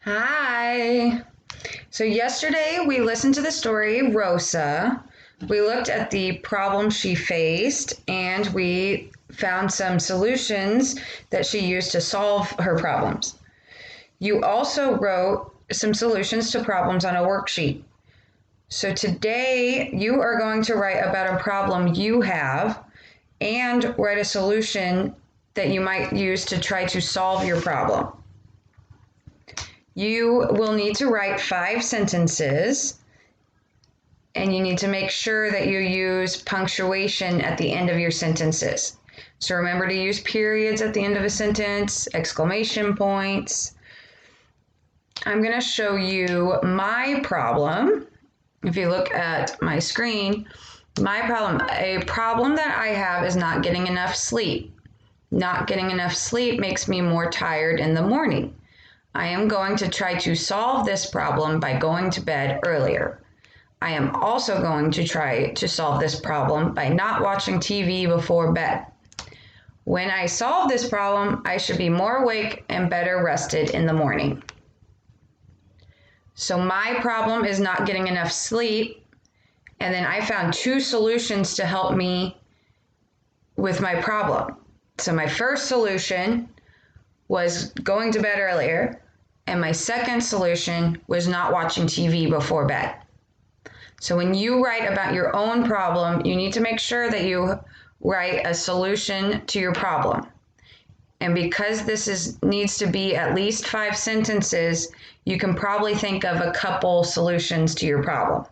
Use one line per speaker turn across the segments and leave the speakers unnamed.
Hi. So yesterday we listened to the story Rosa. We looked at the problem she faced and we found some solutions that she used to solve her problems. You also wrote some solutions to problems on a worksheet. So today you are going to write about a problem you have and write a solution that you might use to try to solve your problem. You will need to write 5 sentences, and you need to make sure that you use punctuation at the end of your sentences. So remember to use periods at the end of a sentence, exclamation points. I'm going to show you my problem. If you look at my screen, a problem that I have is not getting enough sleep. Not getting enough sleep makes me more tired in the morning. I am going to try to solve this problem by going to bed earlier. I am also going to try to solve this problem by not watching TV before bed. When I solve this problem, I should be more awake and better rested in the morning. So my problem is not getting enough sleep, and then I found 2 solutions to help me with my problem. So my first solution was going to bed earlier, and my second solution was not watching TV before bed. So when you write about your own problem, you need to make sure that you write a solution to your problem. And because needs to be at least 5 sentences, you can probably think of a couple solutions to your problem.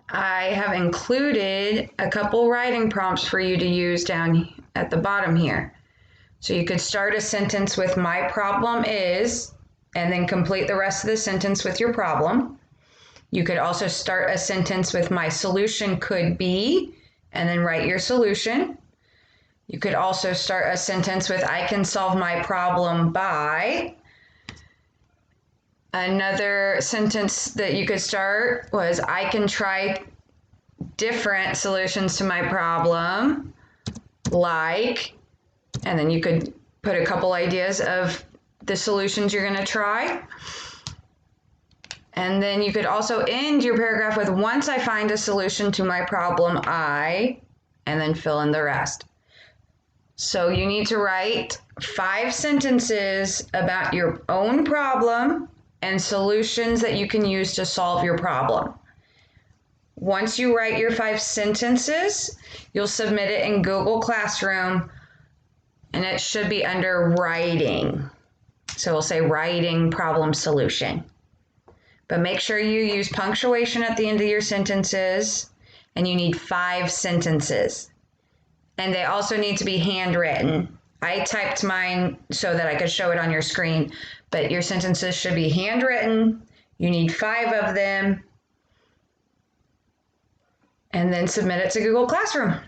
I have included a couple writing prompts for you to use down at the bottom here. So you could start a sentence with "my problem is," and then complete the rest of the sentence with your problem. You could also start a sentence with "my solution could be," and then write your solution. You could also start a sentence with "I can solve my problem by." Another sentence that you could start was "I can try different solutions to my problem, like," and then you could put a couple ideas of the solutions you're going to try. And then you could also end your paragraph with "once I find a solution to my problem, and then fill in the rest. So you need to write 5 sentences about your own problem and solutions that you can use to solve your problem. Once you write your 5 sentences, you'll submit it in Google Classroom, and it should be under writing. So we'll say writing problem solution. But make sure you use punctuation at the end of your sentences, and you need 5 sentences. And they also need to be handwritten. I typed mine so that I could show it on your screen, but your sentences should be handwritten. You need 5 of them, and then submit it to Google Classroom.